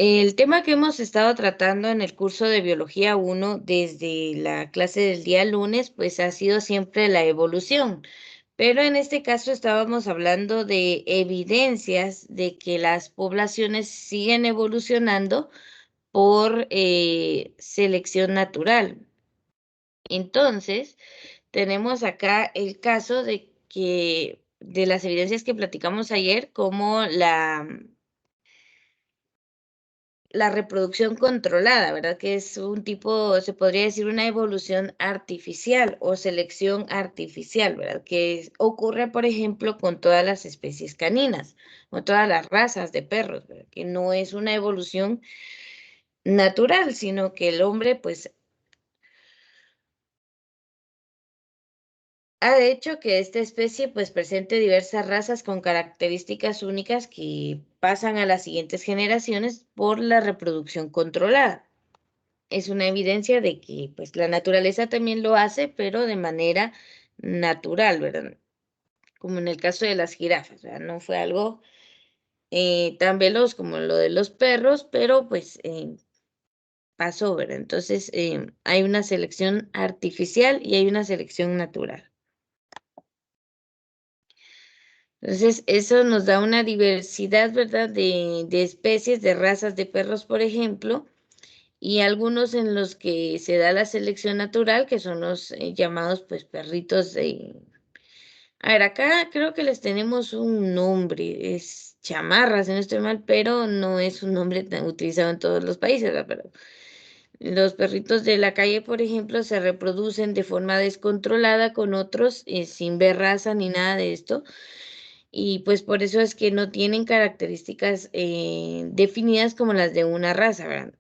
El tema que hemos estado tratando en el curso de Biología 1 desde la clase del día lunes, pues ha sido siempre la evolución. Pero en este caso estábamos hablando de evidencias de que las poblaciones siguen evolucionando por selección natural. Entonces, tenemos acá el caso de que de las evidencias que platicamos ayer, como la reproducción controlada, ¿verdad? Que es un tipo, se podría decir, una evolución artificial o selección artificial, ¿verdad? Que ocurre, por ejemplo, con todas las especies caninas, con todas las razas de perros, ¿verdad? Que no es una evolución natural, sino que el hombre, pues, ha hecho que esta especie, pues, presente diversas razas con características únicas que pasan a las siguientes generaciones por la reproducción controlada. Es una evidencia de que, pues, la naturaleza también lo hace, pero de manera natural, ¿verdad? Como en el caso de las jirafas, ¿verdad? No fue algo tan veloz como lo de los perros, pero pues pasó, ¿verdad? Entonces hay una selección artificial y hay una selección natural. Entonces, eso nos da una diversidad, ¿verdad? De especies, de razas de perros, por ejemplo, y algunos en los que se da la selección natural, que son los llamados pues perritos de... A ver, acá creo que les tenemos un nombre, es chamarra, si no estoy mal, pero no es un nombre tan utilizado en todos los países, ¿verdad? Pero los perritos de la calle, por ejemplo, se reproducen de forma descontrolada con otros, sin ver raza ni nada de esto, y pues por eso es que no tienen características definidas como las de una raza, ¿verdad?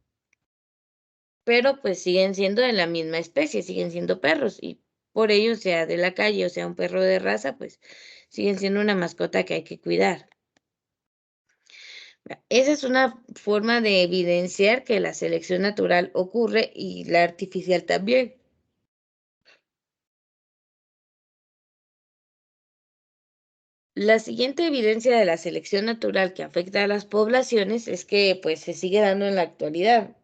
Pero pues siguen siendo de la misma especie, siguen siendo perros y por ello, sea de la calle o sea un perro de raza, pues siguen siendo una mascota que hay que cuidar. Esa es una forma de evidenciar que la selección natural ocurre y la artificial también. La siguiente evidencia de la selección natural que afecta a las poblaciones es que pues se sigue dando en la actualidad.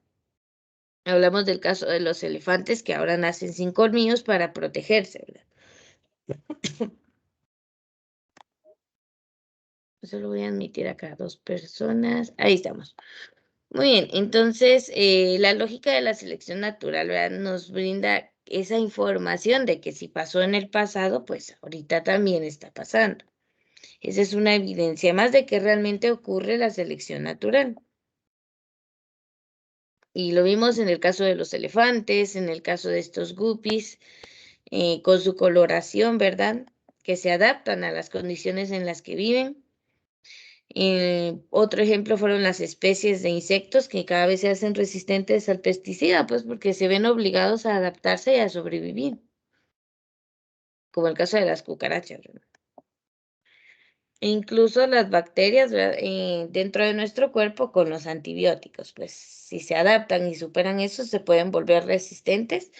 Hablamos del caso de los elefantes que ahora nacen sin colmillos para protegerse, ¿verdad? Solo voy a admitir acá 2 personas. Ahí estamos. Muy bien, entonces, la lógica de la selección natural, ¿verdad? Nos brinda esa información de que si pasó en el pasado, pues ahorita también está pasando. Esa es una evidencia más de que realmente ocurre la selección natural. Y lo vimos en el caso de los elefantes, en el caso de estos guppies, con su coloración, ¿verdad? Que se adaptan a las condiciones en las que viven. Otro ejemplo fueron las especies de insectos que cada vez se hacen resistentes al pesticida, pues porque se ven obligados a adaptarse y a sobrevivir, como el caso de las cucarachas, ¿verdad? E incluso las bacterias, ¿verdad? Dentro de nuestro cuerpo con los antibióticos, pues si se adaptan y superan eso, se pueden volver resistentes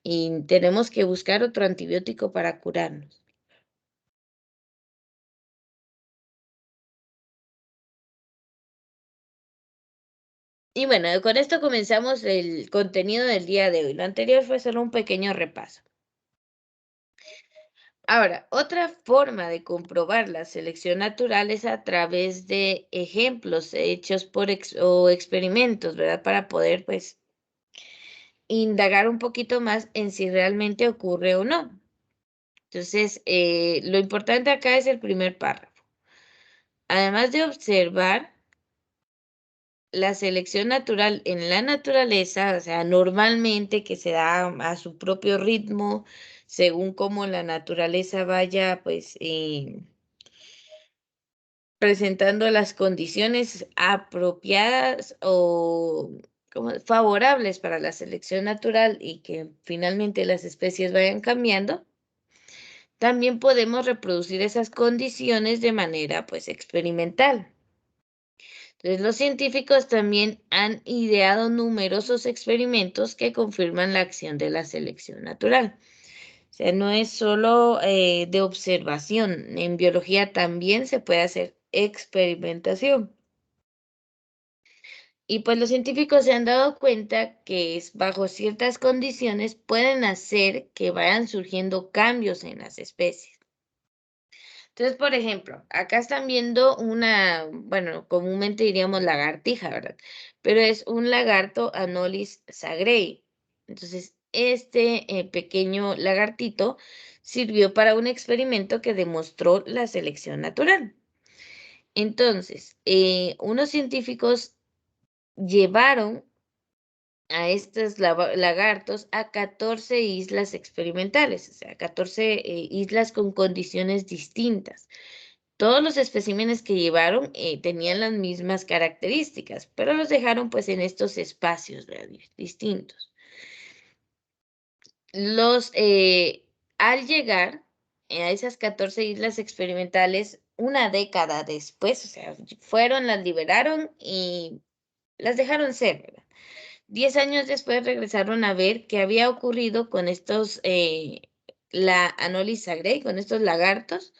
y tenemos que buscar otro antibiótico para curarnos. Y bueno, con esto comenzamos el contenido del día de hoy. Lo anterior fue solo un pequeño repaso. Ahora, otra forma de comprobar la selección natural es a través de ejemplos hechos por o experimentos, ¿verdad? Para poder, pues, indagar un poquito más en si realmente ocurre o no. Entonces, lo importante acá es el primer párrafo. Además de observar la selección natural en la naturaleza, o sea, normalmente que se da a su propio ritmo, según cómo la naturaleza vaya, pues, presentando las condiciones apropiadas o como favorables para la selección natural y que finalmente las especies vayan cambiando, también podemos reproducir esas condiciones de manera pues experimental. Entonces, los científicos también han ideado numerosos experimentos que confirman la acción de la selección natural. O sea, no es solo de observación, en biología también se puede hacer experimentación. Y pues los científicos se han dado cuenta que bajo ciertas condiciones pueden hacer que vayan surgiendo cambios en las especies. Entonces, por ejemplo, acá están viendo una, bueno, comúnmente diríamos lagartija, ¿verdad? Pero es un lagarto Anolis sagrei. Entonces, este pequeño lagartito sirvió para un experimento que demostró la selección natural. Entonces, unos científicos llevaron a estos lagartos a 14 islas experimentales, o sea, 14 islas con condiciones distintas. Todos los especímenes que llevaron tenían las mismas características, pero los dejaron pues en estos espacios, ¿verdad? Distintos. Al llegar a esas 14 islas experimentales, una década después, o sea, fueron, las liberaron y las dejaron ser, ¿verdad? 10 años después regresaron a ver qué había ocurrido con estos, la Anolis sagrei, con estos lagartos,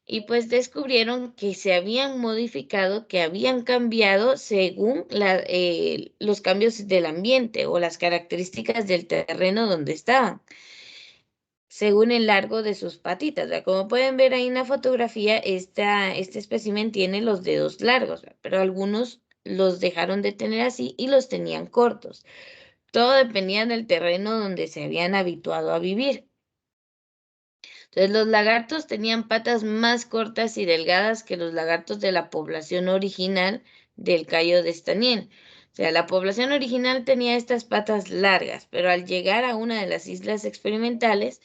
y pues descubrieron que se habían modificado, que habían cambiado según los cambios del ambiente o las características del terreno donde estaban, según el largo de sus patitas. ¿Verdad? Como pueden ver ahí en la fotografía, este espécimen tiene los dedos largos, ¿verdad? Pero algunos los dejaron de tener así y los tenían cortos. Todo dependía del terreno donde se habían habituado a vivir. Entonces, los lagartos tenían patas más cortas y delgadas que los lagartos de la población original del Cayo de Estaniel. O sea, la población original tenía estas patas largas, pero al llegar a una de las islas experimentales,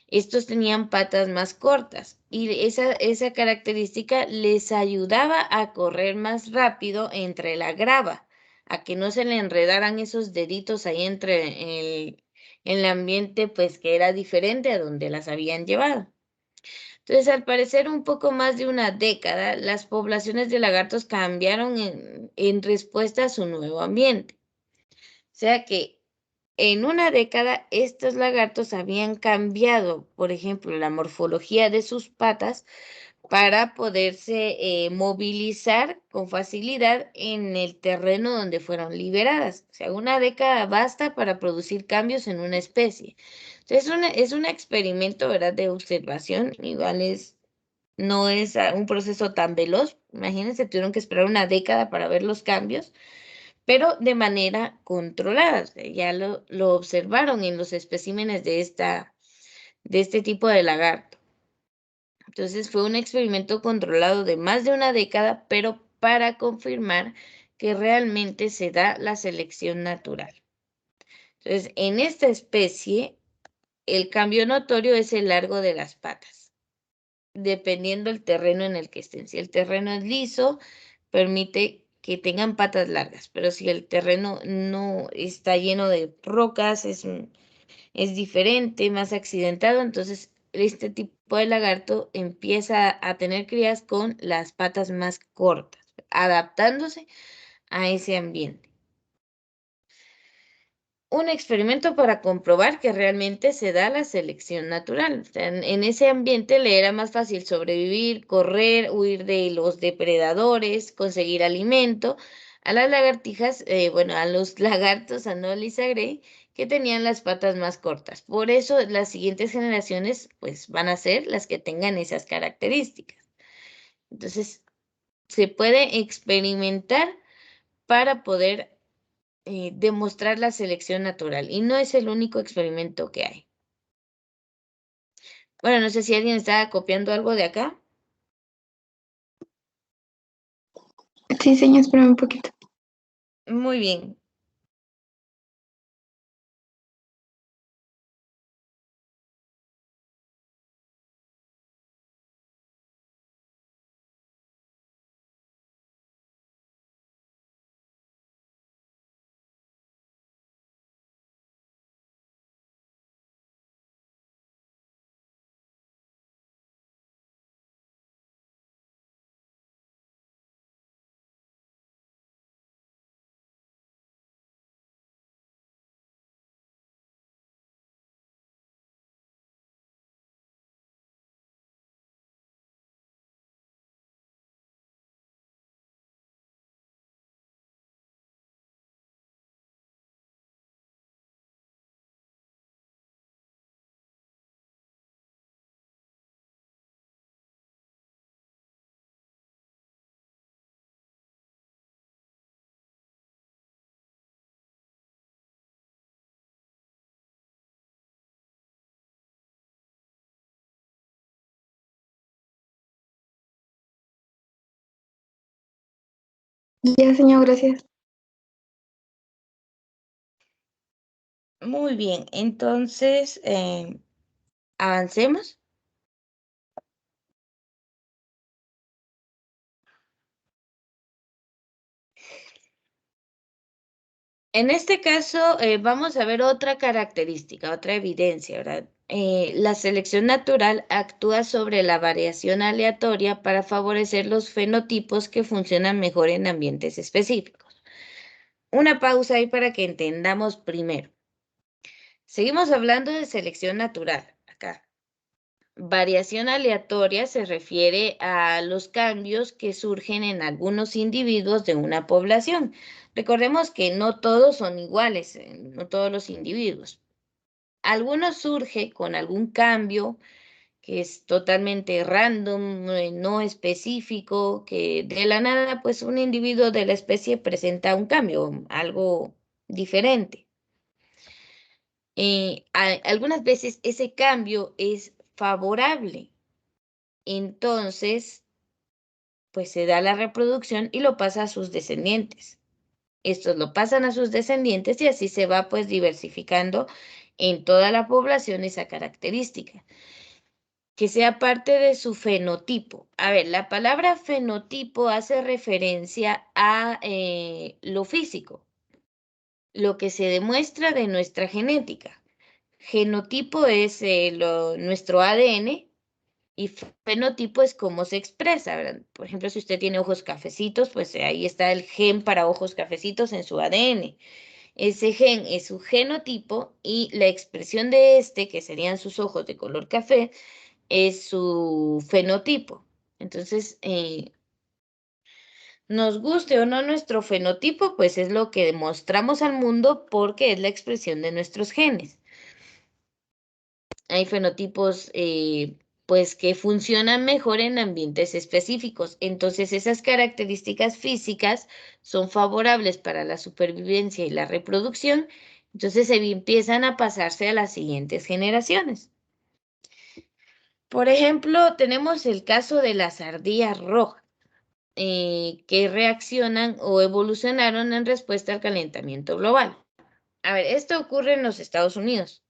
estos tenían patas más cortas y esa característica les ayudaba a correr más rápido entre la grava, a que no se le enredaran esos deditos ahí entre el ambiente, pues que era diferente a donde las habían llevado. Entonces, al parecer, un poco más de una década, las poblaciones de lagartos cambiaron en respuesta a su nuevo ambiente. O sea que en una década, estos lagartos habían cambiado, por ejemplo, la morfología de sus patas para poderse movilizar con facilidad en el terreno donde fueron liberadas. O sea, una década basta para producir cambios en una especie. Entonces, es un experimento, ¿verdad?, de observación. Igual no es un proceso tan veloz. Imagínense, tuvieron que esperar una década para ver los cambios, pero de manera controlada. O sea, ya lo observaron en los especímenes de este tipo de lagarto. Entonces fue un experimento controlado de más de una década, pero para confirmar que realmente se da la selección natural. Entonces, en esta especie, el cambio notorio es el largo de las patas, dependiendo del terreno en el que estén. Si el terreno es liso, permite que tengan patas largas, pero si el terreno no está lleno de rocas, es diferente, más accidentado, entonces este tipo de lagarto empieza a tener crías con las patas más cortas, adaptándose a ese ambiente. Un experimento para comprobar que realmente se da la selección natural. O sea, en ese ambiente le era más fácil sobrevivir, correr, huir de los depredadores, conseguir alimento. A las lagartijas, bueno, a los lagartos Anolis sagrei, que tenían las patas más cortas. Por eso las siguientes generaciones, pues, van a ser las que tengan esas características. Entonces, se puede experimentar para poder demostrar la selección natural. Y no es el único experimento que hay. Bueno, no sé si alguien está copiando algo de acá. Sí, señor, espérame un poquito. Muy bien. Ya, señor, gracias. Muy bien, entonces avancemos. En este caso, vamos a ver otra característica, otra evidencia, ¿verdad? La selección natural actúa sobre la variación aleatoria para favorecer los fenotipos que funcionan mejor en ambientes específicos. Una pausa ahí para que entendamos primero. Seguimos hablando de selección natural acá. Variación aleatoria se refiere a los cambios que surgen en algunos individuos de una población. Recordemos que no todos son iguales, no todos los individuos. Algunos surge con algún cambio que es totalmente random, no específico, que de la nada, pues un individuo de la especie presenta un cambio, algo diferente. Algunas veces ese cambio es favorable. Entonces, pues se da la reproducción y lo pasa a sus descendientes. Estos lo pasan a sus descendientes y así se va pues diversificando en toda la población esa característica, que sea parte de su fenotipo. A ver, la palabra fenotipo hace referencia a lo físico, lo que se demuestra de nuestra genética. Genotipo es nuestro ADN. Y fenotipo es cómo se expresa, ¿verdad? Por ejemplo, si usted tiene ojos cafecitos, pues ahí está el gen para ojos cafecitos en su ADN. Ese gen es su genotipo y la expresión de este, que serían sus ojos de color café, es su fenotipo. Entonces, nos guste o no nuestro fenotipo, pues es lo que demostramos al mundo porque es la expresión de nuestros genes. Hay fenotipos pues que funcionan mejor en ambientes específicos. Entonces esas características físicas son favorables para la supervivencia y la reproducción. Entonces se empiezan a pasarse a las siguientes generaciones. Por ejemplo, tenemos el caso de las ardillas rojas, que reaccionan o evolucionaron en respuesta al calentamiento global. A ver, esto ocurre en los Estados Unidos.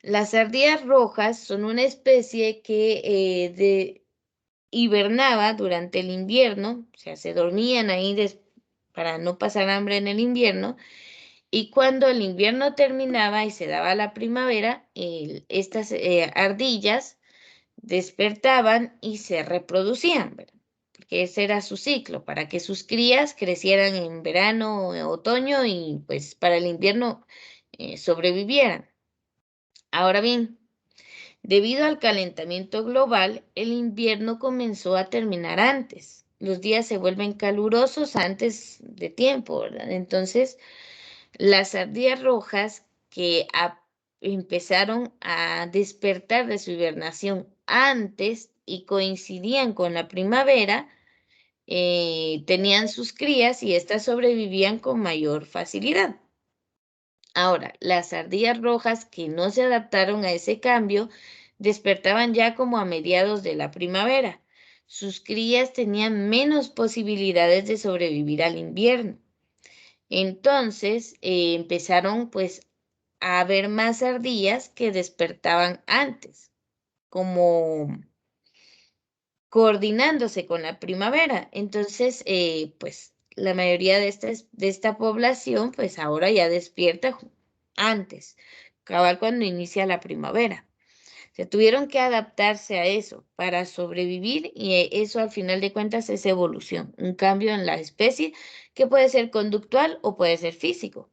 Las ardillas rojas son una especie que hibernaba durante el invierno, o sea, se dormían ahí para no pasar hambre en el invierno, y cuando el invierno terminaba y se daba la primavera, estas ardillas despertaban y se reproducían, ¿verdad? Porque ese era su ciclo, para que sus crías crecieran en verano o en otoño y pues para el invierno sobrevivieran. Ahora bien, debido al calentamiento global, el invierno comenzó a terminar antes. Los días se vuelven calurosos antes de tiempo, ¿verdad? Entonces, las ardillas rojas que empezaron a despertar de su hibernación antes y coincidían con la primavera, tenían sus crías y éstas sobrevivían con mayor facilidad. Ahora, las ardillas rojas que no se adaptaron a ese cambio despertaban ya como a mediados de la primavera. Sus crías tenían menos posibilidades de sobrevivir al invierno. Entonces, empezaron pues a haber más ardillas que despertaban antes, como coordinándose con la primavera. Entonces, pues la mayoría de esta población, pues ahora ya despierta antes, cabal cuando inicia la primavera. Se tuvieron que adaptarse a eso para sobrevivir y eso al final de cuentas es evolución, un cambio en la especie que puede ser conductual o puede ser físico.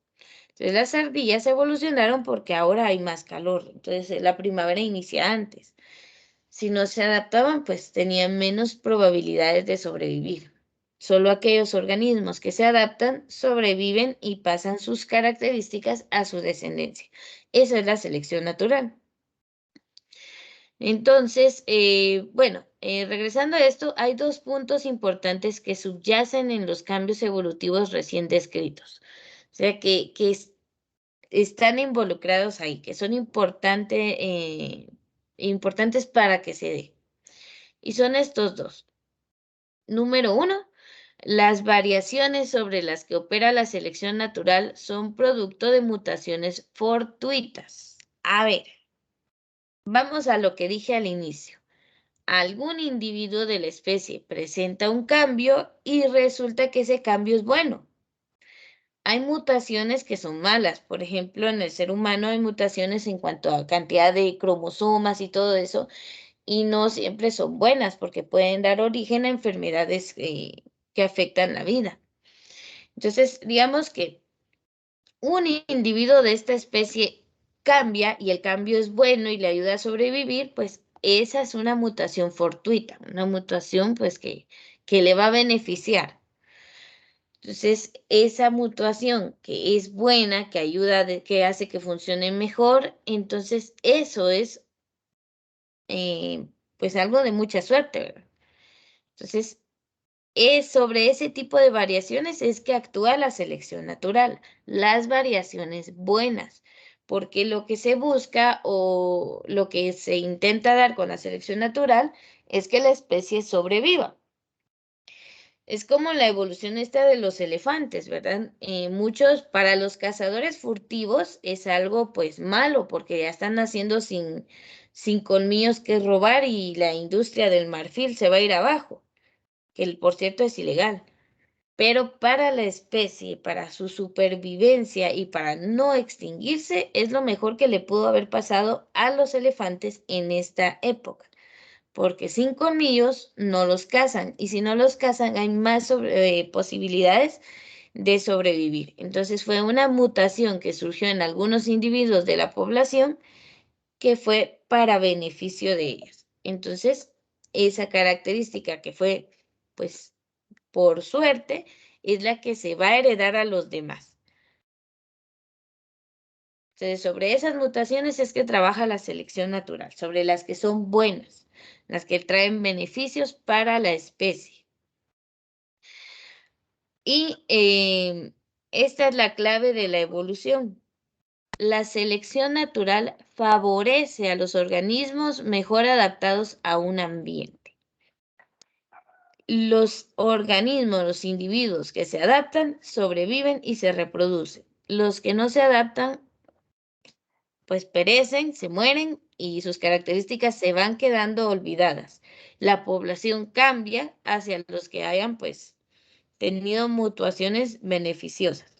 Entonces las ardillas evolucionaron porque ahora hay más calor, entonces la primavera inicia antes. Si no se adaptaban, pues tenían menos probabilidades de sobrevivir. Solo aquellos organismos que se adaptan sobreviven y pasan sus características a su descendencia. Esa es la selección natural. Entonces, bueno, regresando a esto, hay dos puntos importantes que subyacen en los cambios evolutivos recién descritos. O sea, que están involucrados ahí, que son importantes para que se dé. Y son estos dos. Número uno, Las variaciones sobre las que opera la selección natural son producto de mutaciones fortuitas. A ver, vamos a lo que dije al inicio. Algún individuo de la especie presenta un cambio y resulta que ese cambio es bueno. Hay mutaciones que son malas. Por ejemplo, en el ser humano hay mutaciones en cuanto a cantidad de cromosomas y todo eso, y no siempre son buenas porque pueden dar origen a enfermedades que afectan la vida. Entonces, digamos que un individuo de esta especie cambia y el cambio es bueno y le ayuda a sobrevivir, pues esa es una mutación fortuita, una mutación pues que le va a beneficiar. Entonces, esa mutación que es buena, que ayuda, que hace que funcione mejor, entonces eso es pues algo de mucha suerte, ¿verdad? Entonces, es sobre ese tipo de variaciones es que actúa la selección natural, las variaciones buenas, porque lo que se busca o lo que se intenta dar con la selección natural es que la especie sobreviva. Es como la evolución esta de los elefantes, ¿verdad? Muchos, para los cazadores furtivos es algo pues malo porque ya están naciendo sin colmillos que robar y la industria del marfil se va a ir abajo, que por cierto es ilegal. Pero para la especie, para su supervivencia y para no extinguirse, es lo mejor que le pudo haber pasado a los elefantes en esta época, porque sin colmillos no los cazan y si no los cazan hay más posibilidades de sobrevivir. Entonces fue una mutación que surgió en algunos individuos de la población que fue para beneficio de ellos. Entonces, esa característica que fue, pues, por suerte, es la que se va a heredar a los demás. Entonces, sobre esas mutaciones es que trabaja la selección natural, sobre las que son buenas, las que traen beneficios para la especie. Y esta es la clave de la evolución. La selección natural favorece a los organismos mejor adaptados a un ambiente. Los organismos, los individuos que se adaptan, sobreviven y se reproducen. Los que no se adaptan, pues perecen, se mueren y sus características se van quedando olvidadas. La población cambia hacia los que hayan, pues, tenido mutuaciones beneficiosas.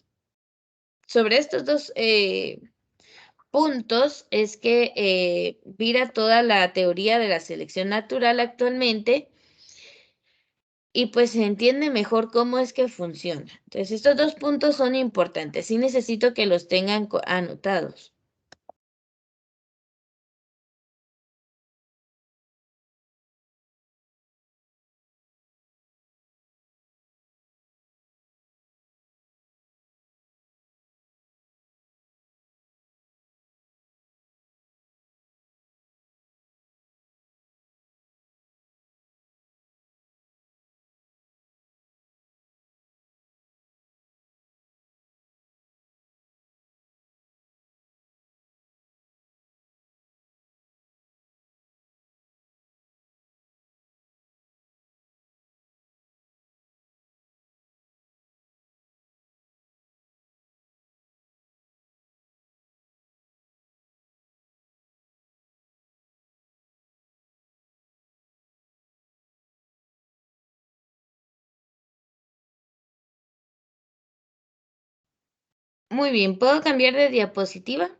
Sobre estos dos puntos es que vira toda la teoría de la selección natural actualmente y pues se entiende mejor cómo es que funciona. Entonces, estos dos puntos son importantes. Sí necesito que los tengan anotados. Muy bien, ¿puedo cambiar de diapositiva?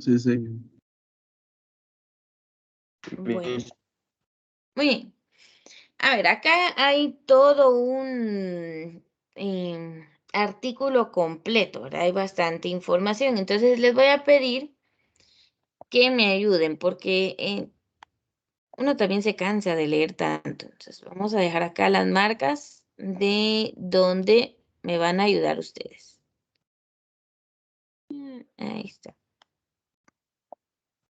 Sí, sí. Bueno, muy bien. A ver, acá hay todo un artículo completo, ¿verdad? Hay bastante información. Entonces les voy a pedir que me ayuden porque uno también se cansa de leer tanto. Entonces vamos a dejar acá las marcas de donde me van a ayudar ustedes. Ahí está.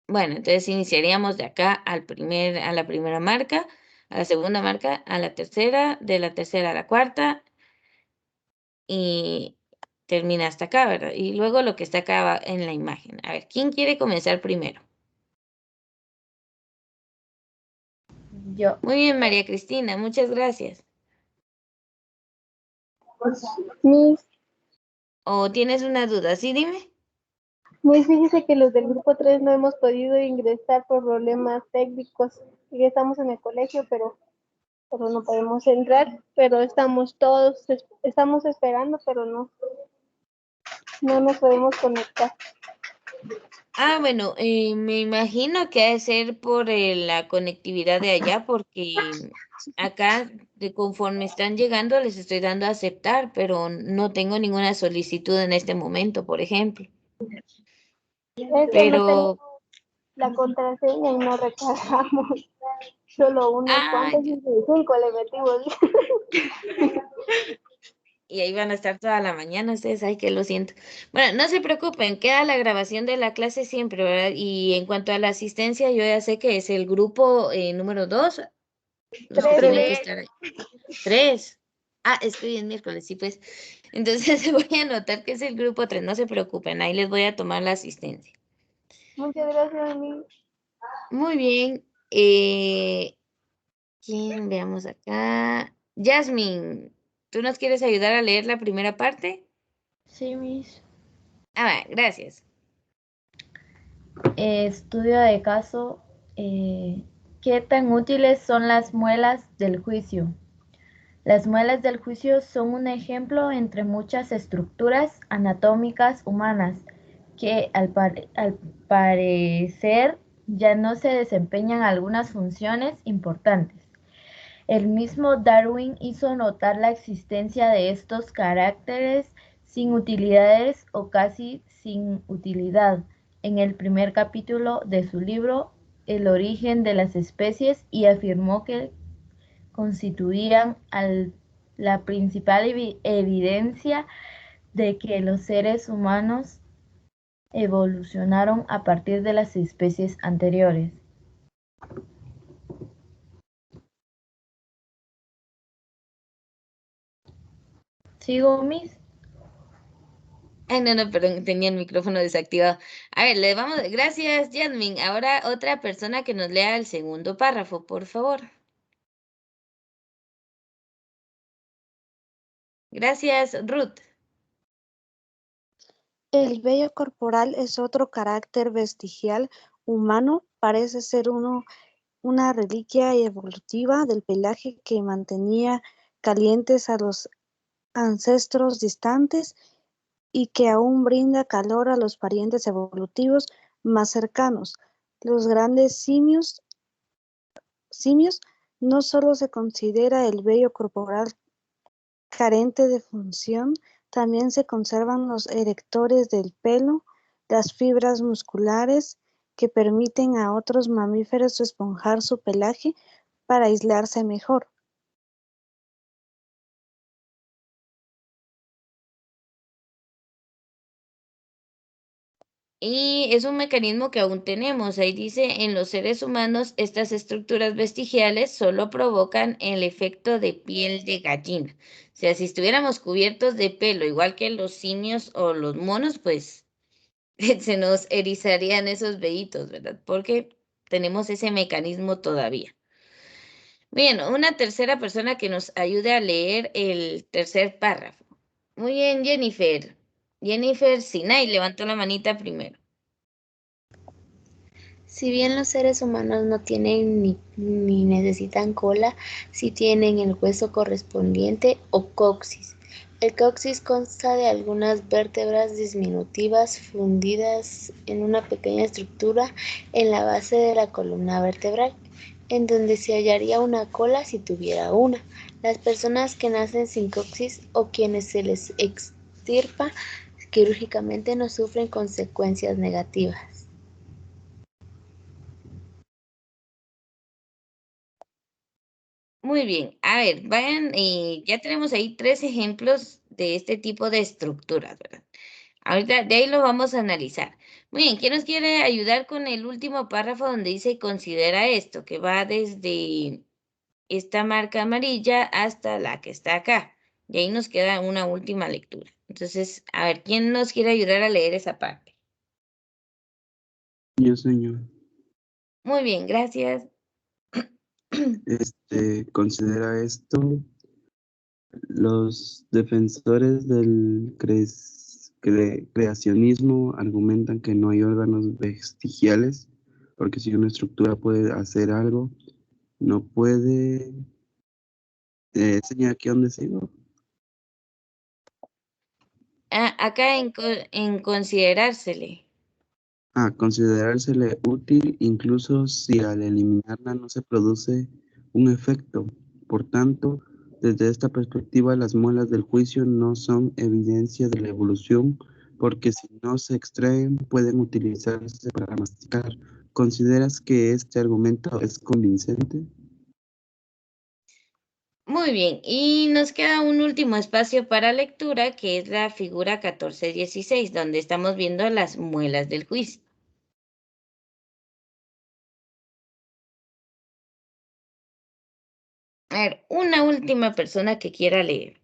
Bueno, entonces iniciaríamos de acá a la primera marca, a la segunda marca, a la tercera, de la tercera a la cuarta y termina hasta acá, ¿verdad? Y luego lo que está acá en la imagen. A ver, ¿quién quiere comenzar primero? Yo. Muy bien, María Cristina, muchas gracias. Miss, ¿O tienes una duda? Sí, dime. fíjese que los del grupo 3 no hemos podido ingresar por problemas técnicos. Y estamos en el colegio, pero no podemos entrar. Pero estamos todos, estamos esperando, pero no nos podemos conectar. Ah, bueno, me imagino que ha de ser por la conectividad de allá, porque acá, conforme están llegando, les estoy dando a aceptar, pero no tengo ninguna solicitud en este momento, por ejemplo. Es que no tenemos Pero, la contraseña y no recargamos. Solo unos ah, cuantos, ya. 5 le metimos. Y ahí van a estar toda la mañana ustedes, ay, que lo siento. Bueno, no se preocupen, queda la grabación de la clase siempre, ¿verdad? Y en cuanto a la asistencia, yo ya sé que es el grupo número 2, los que tienen que estar ahí. 3. Ah, es que hoy es miércoles, sí, pues. Entonces voy a anotar que es el grupo 3, no se preocupen, ahí les voy a tomar la asistencia. Muchas gracias, Miss. Muy bien. ¿Quién? Veamos acá. Jasmine, ¿tú nos quieres ayudar a leer la primera parte? Sí, Miss. Ah, va, gracias. Estudio de caso. ¿Qué tan útiles son las muelas del juicio? Las muelas del juicio son un ejemplo entre muchas estructuras anatómicas humanas que al parecer ya no se desempeñan algunas funciones importantes. El mismo Darwin hizo notar la existencia de estos caracteres sin utilidades o casi sin utilidad en el primer capítulo de su libro El origen de las especies y afirmó que constituían la principal evidencia de que los seres humanos evolucionaron a partir de las especies anteriores. ¿Sigo, Miss? Ay, no, perdón, tenía el micrófono desactivado. A ver, le vamos, gracias, Jasmine. Ahora otra persona que nos lea el segundo párrafo, por favor. Gracias, Ruth. El vello corporal es otro carácter vestigial humano, parece ser una reliquia evolutiva del pelaje que mantenía calientes a los ancestros distantes y que aún brinda calor a los parientes evolutivos más cercanos. Los grandes simios no solo se considera el vello corporal carente de función, también se conservan los erectores del pelo, las fibras musculares que permiten a otros mamíferos esponjar su pelaje para aislarse mejor. Y es un mecanismo que aún tenemos. Ahí dice, en los seres humanos, estas estructuras vestigiales solo provocan el efecto de piel de gallina. O sea, si estuviéramos cubiertos de pelo, igual que los simios o los monos, pues se nos erizarían esos vellitos, ¿verdad? Porque tenemos ese mecanismo todavía. Bien, una tercera persona que nos ayude a leer el tercer párrafo. Muy bien, Jennifer. Jennifer Sinay levantó la manita primero. Si bien los seres humanos no tienen ni necesitan cola, sí tienen el hueso correspondiente o coxis. El coxis consta de algunas vértebras disminutivas fundidas en una pequeña estructura en la base de la columna vertebral, en donde se hallaría una cola si tuviera una. Las personas que nacen sin coxis o quienes se les extirpa quirúrgicamente no sufren consecuencias negativas. Muy bien, a ver, vayan, ya tenemos ahí 3 ejemplos de este tipo de estructuras, ¿verdad? Ahorita de ahí lo vamos a analizar. Muy bien, ¿quién nos quiere ayudar con el último párrafo donde dice considera esto, que va desde esta marca amarilla hasta la que está acá? Y ahí nos queda una última lectura. Entonces, a ver, ¿quién nos quiere ayudar a leer esa parte? Yo, señor. Muy bien, gracias. Considera esto, los defensores del creacionismo argumentan que no hay órganos vestigiales, porque si una estructura puede hacer algo, no puede... señor, aquí donde sigo. Acá en considerársele. Considerársele útil incluso si al eliminarla no se produce un efecto. Por tanto, desde esta perspectiva, las muelas del juicio no son evidencia de la evolución, porque si no se extraen, pueden utilizarse para masticar. ¿Consideras que este argumento es convincente? Muy bien, y nos queda un último espacio para lectura, que es la figura 14-16, donde estamos viendo las muelas del juicio. A ver, una última persona que quiera leer.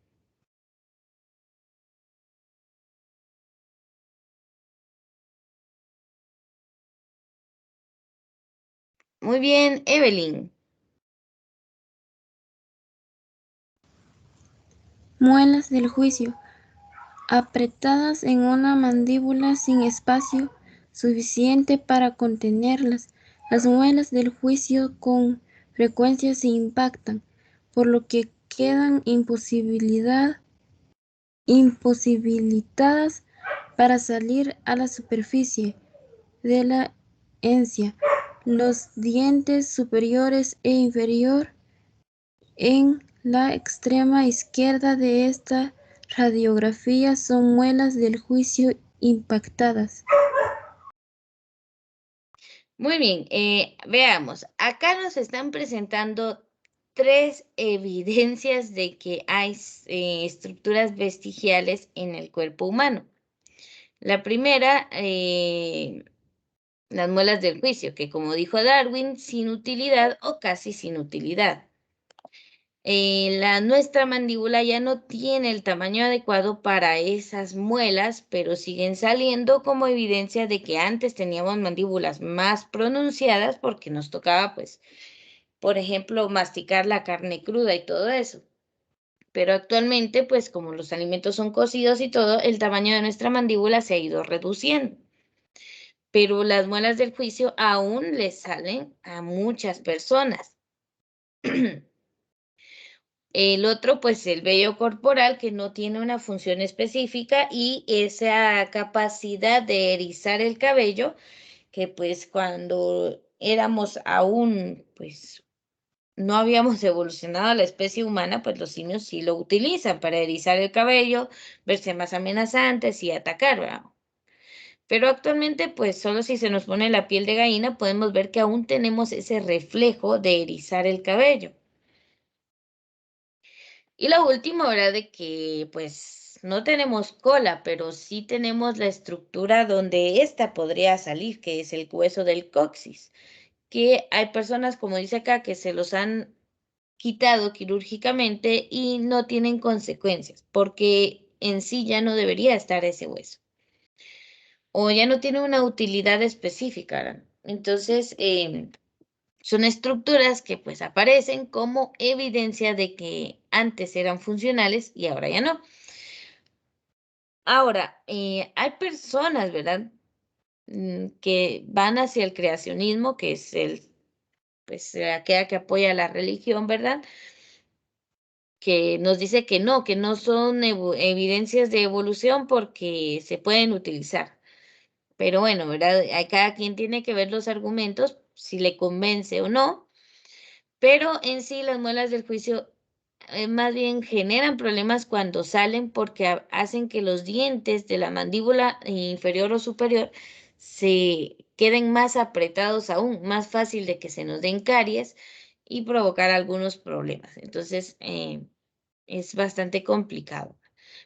Muy bien, Evelyn. Muelas del juicio, apretadas en una mandíbula sin espacio suficiente para contenerlas. Las muelas del juicio con frecuencia se impactan, por lo que quedan imposibilitadas para salir a la superficie de la encía. Los dientes superiores e inferior en la extrema izquierda de esta radiografía son muelas del juicio impactadas. Muy bien, veamos. Acá nos están presentando 3 evidencias de que hay estructuras vestigiales en el cuerpo humano. La primera, las muelas del juicio, que como dijo Darwin, sin utilidad o casi sin utilidad. Nuestra mandíbula ya no tiene el tamaño adecuado para esas muelas, pero siguen saliendo como evidencia de que antes teníamos mandíbulas más pronunciadas porque nos tocaba, pues, por ejemplo, masticar la carne cruda y todo eso. Pero actualmente, pues, como los alimentos son cocidos y todo, el tamaño de nuestra mandíbula se ha ido reduciendo. Pero las muelas del juicio aún les salen a muchas personas. El otro, pues el vello corporal, que no tiene una función específica, y esa capacidad de erizar el cabello, que pues cuando éramos aún, pues no habíamos evolucionado a la especie humana, pues los simios sí lo utilizan para erizar el cabello, verse más amenazantes y atacar, ¿verdad? Pero actualmente, pues solo si se nos pone la piel de gallina, podemos ver que aún tenemos ese reflejo de erizar el cabello. Y lo último, ¿verdad? De que pues no tenemos cola, pero sí tenemos la estructura donde ésta podría salir, que es el hueso del coxis, que hay personas, como dice acá, que se los han quitado quirúrgicamente y no tienen consecuencias, porque en sí ya no debería estar ese hueso, o ya no tiene una utilidad específica, ¿verdad? Entonces, son estructuras que pues aparecen como evidencia de que antes eran funcionales y ahora ya no. Ahora, hay personas, ¿verdad? Que van hacia el creacionismo, que es pues aquella que apoya la religión, ¿verdad? Que nos dice que no son evidencias de evolución porque se pueden utilizar. Pero bueno, ¿verdad? Cada quien tiene que ver los argumentos, si le convence o no. Pero en sí las muelas del juicio más bien generan problemas cuando salen porque hacen que los dientes de la mandíbula inferior o superior se queden más apretados aún, más fácil de que se nos den caries y provocar algunos problemas. Entonces, es bastante complicado.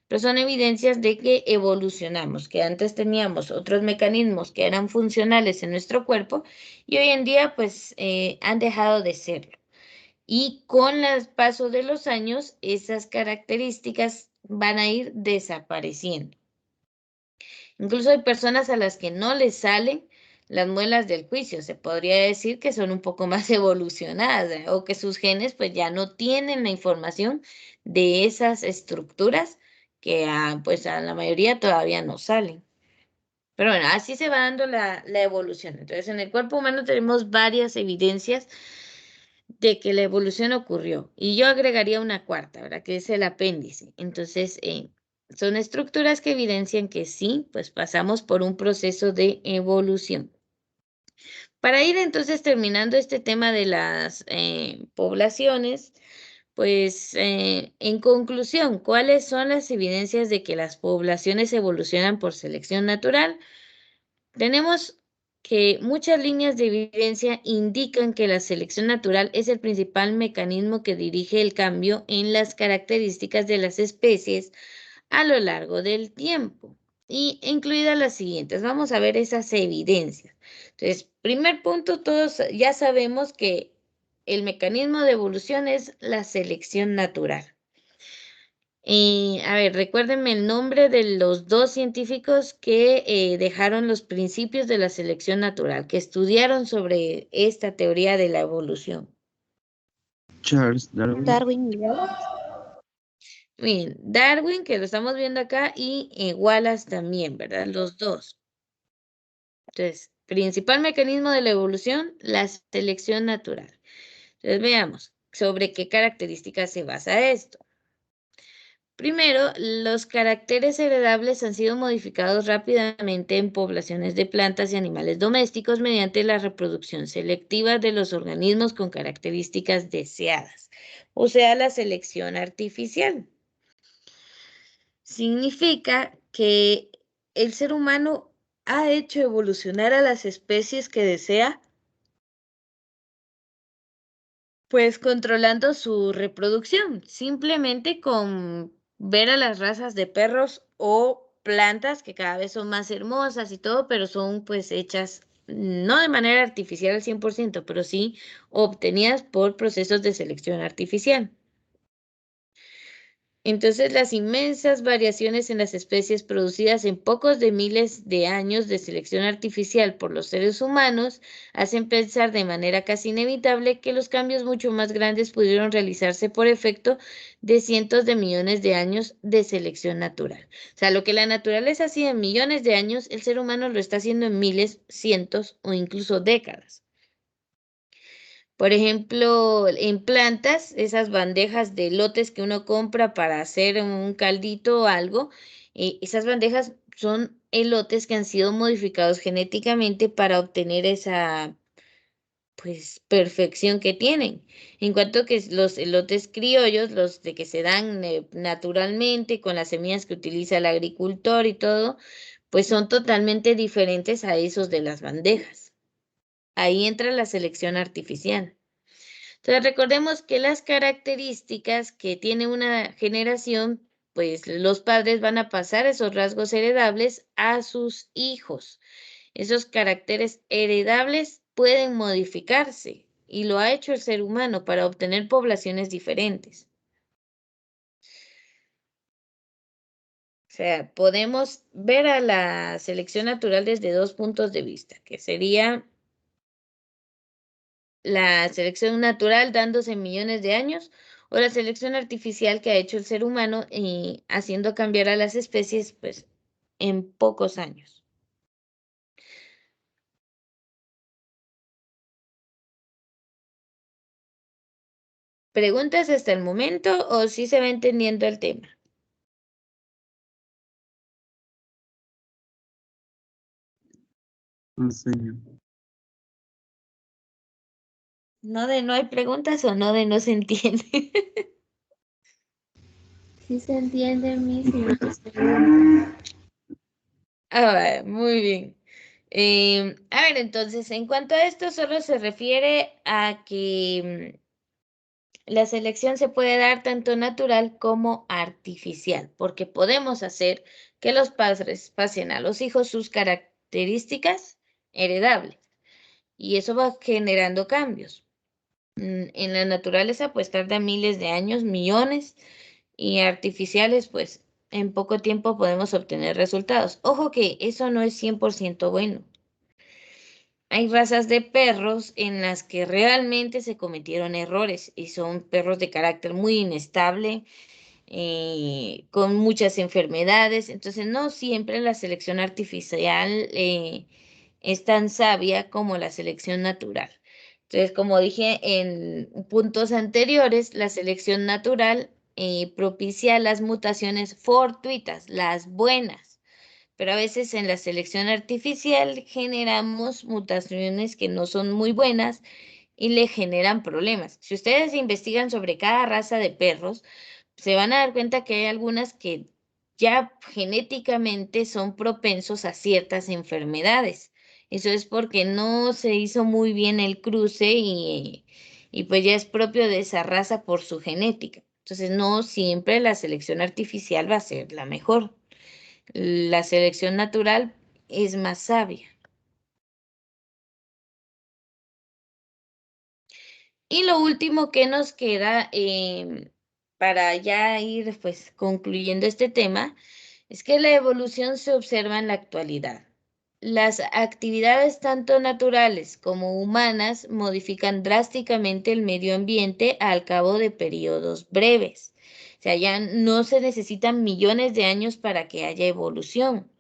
Pero son evidencias de que evolucionamos, que antes teníamos otros mecanismos que eran funcionales en nuestro cuerpo y hoy en día pues han dejado de serlo. Y con el paso de los años, esas características van a ir desapareciendo. Incluso hay personas a las que no les salen las muelas del juicio. Se podría decir que son un poco más evolucionadas, o que sus genes pues ya no tienen la información de esas estructuras que pues a la mayoría todavía no salen. Pero bueno, así se va dando la evolución. Entonces, en el cuerpo humano tenemos varias evidencias de que la evolución ocurrió. Y yo agregaría una cuarta, ¿verdad? Que es el apéndice. Entonces, son estructuras que evidencian que sí, pues pasamos por un proceso de evolución. Para ir entonces terminando este tema de las poblaciones, pues en conclusión, ¿cuáles son las evidencias de que las poblaciones evolucionan por selección natural? Tenemos que muchas líneas de evidencia indican que la selección natural es el principal mecanismo que dirige el cambio en las características de las especies a lo largo del tiempo, y incluidas las siguientes. Vamos a ver esas evidencias. Entonces, primer punto, todos ya sabemos que el mecanismo de evolución es la selección natural. A ver, recuérdenme el nombre de los dos científicos que dejaron los principios de la selección natural, que estudiaron sobre esta teoría de la evolución. Charles Darwin. Darwin y Wallace. Bien, Darwin, que lo estamos viendo acá, y Wallace también, ¿verdad? Los dos. Entonces, principal mecanismo de la evolución, la selección natural. Entonces, veamos sobre qué características se basa esto. Primero, los caracteres heredables han sido modificados rápidamente en poblaciones de plantas y animales domésticos mediante la reproducción selectiva de los organismos con características deseadas, o sea, la selección artificial. Significa que el ser humano ha hecho evolucionar a las especies que desea, pues controlando su reproducción, simplemente con ver a las razas de perros o plantas que cada vez son más hermosas y todo, pero son pues hechas no de manera artificial al 100%, pero sí obtenidas por procesos de selección artificial. Entonces, las inmensas variaciones en las especies producidas en pocos de miles de años de selección artificial por los seres humanos hacen pensar de manera casi inevitable que los cambios mucho más grandes pudieron realizarse por efecto de cientos de millones de años de selección natural. O sea, lo que la naturaleza hacía en millones de años, el ser humano lo está haciendo en miles, cientos o incluso décadas. Por ejemplo, en plantas, esas bandejas de elotes que uno compra para hacer un caldito o algo, esas bandejas son elotes que han sido modificados genéticamente para obtener esa, pues, perfección que tienen. En cuanto que los elotes criollos, los de que se dan naturalmente con las semillas que utiliza el agricultor y todo, pues son totalmente diferentes a esos de las bandejas. Ahí entra la selección artificial. Entonces, recordemos que las características que tiene una generación, pues los padres van a pasar esos rasgos heredables a sus hijos. Esos caracteres heredables pueden modificarse y lo ha hecho el ser humano para obtener poblaciones diferentes. O sea, podemos ver a la selección natural desde dos puntos de vista, que sería la selección natural dándose millones de años, o la selección artificial que ha hecho el ser humano y haciendo cambiar a las especies pues en pocos años. ¿Preguntas hasta el momento o sí se va entendiendo el tema? No, señor. No de no hay preguntas o no de no se entiende. Sí se entiende, Miss, y muchas preguntas. Muy bien. A ver, entonces, en cuanto a esto, solo se refiere a que la selección se puede dar tanto natural como artificial, porque podemos hacer que los padres pasen a los hijos sus características heredables y eso va generando cambios. En la naturaleza pues tarda miles de años, millones, y artificiales pues en poco tiempo podemos obtener resultados. Ojo que eso no es 100% bueno. hay razas de perros en las que realmente se cometieron errores y son perros de carácter muy inestable, con muchas enfermedades. Entonces, no siempre la selección artificial es tan sabia como la selección natural. Entonces, como dije en puntos anteriores, la selección natural propicia las mutaciones fortuitas, las buenas, pero a veces en la selección artificial generamos mutaciones que no son muy buenas y le generan problemas. Si ustedes investigan sobre cada raza de perros, se van a dar cuenta que hay algunas que ya genéticamente son propensos a ciertas enfermedades. Eso es porque no se hizo muy bien el cruce y pues ya es propio de esa raza por su genética. Entonces no siempre la selección artificial va a ser la mejor. La selección natural es más sabia. Y lo último que nos queda para ya ir pues concluyendo este tema es que la evolución se observa en la actualidad. Las actividades tanto naturales como humanas modifican drásticamente el medio ambiente al cabo de periodos breves. O sea, ya no se necesitan millones de años para que haya evolución.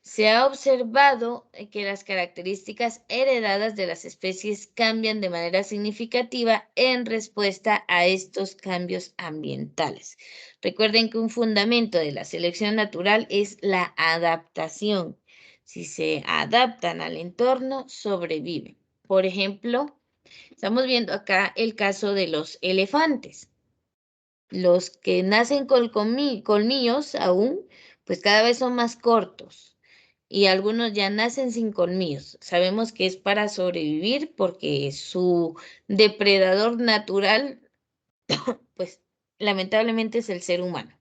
Se ha observado que las características heredadas de las especies cambian de manera significativa en respuesta a estos cambios ambientales. Recuerden que un fundamento de la selección natural es la adaptación. Si se adaptan al entorno, sobreviven. Por ejemplo, estamos viendo acá el caso de los elefantes. Los que nacen con colmillos aún, pues cada vez son más cortos y algunos ya nacen sin colmillos. Sabemos que es para sobrevivir porque su depredador natural, pues lamentablemente es el ser humano.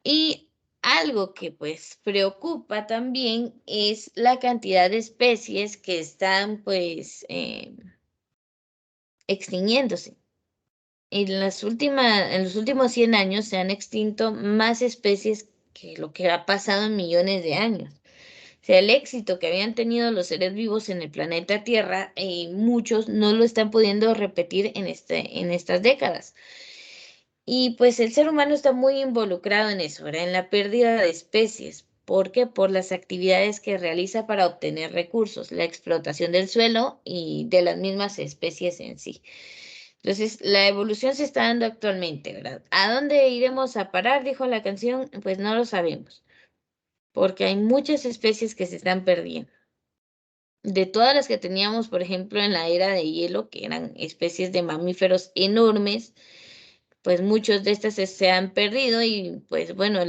Y algo que pues preocupa también es la cantidad de especies que están pues extinguiéndose. En los últimos 100 años se han extinto más especies que lo que ha pasado en millones de años. O sea, el éxito que habían tenido los seres vivos en el planeta Tierra, muchos no lo están pudiendo repetir en estas décadas. Y pues el ser humano está muy involucrado en eso, ¿verdad? En la pérdida de especies. ¿Por qué? Por las actividades que realiza para obtener recursos, la explotación del suelo y de las mismas especies en sí. Entonces, la evolución se está dando actualmente, ¿verdad? ¿A dónde iremos a parar? Dijo la canción, pues no lo sabemos, porque hay muchas especies que se están perdiendo. De todas las que teníamos, por ejemplo, en la era de hielo, que eran especies de mamíferos enormes, pues muchos de estas se han perdido y pues bueno,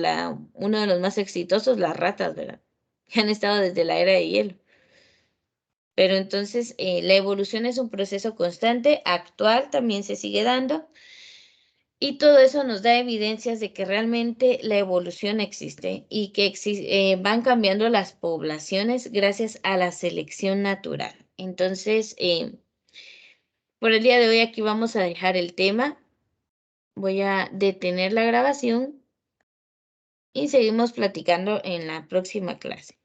uno de los más exitosos, las ratas, ¿verdad? Que han estado desde la era de hielo. Pero entonces la evolución es un proceso constante, actual, también se sigue dando. Y todo eso nos da evidencias de que realmente la evolución existe y que van cambiando las poblaciones gracias a la selección natural. Entonces, por el día de hoy aquí vamos a dejar el tema. Voy a detener la grabación y seguimos platicando en la próxima clase.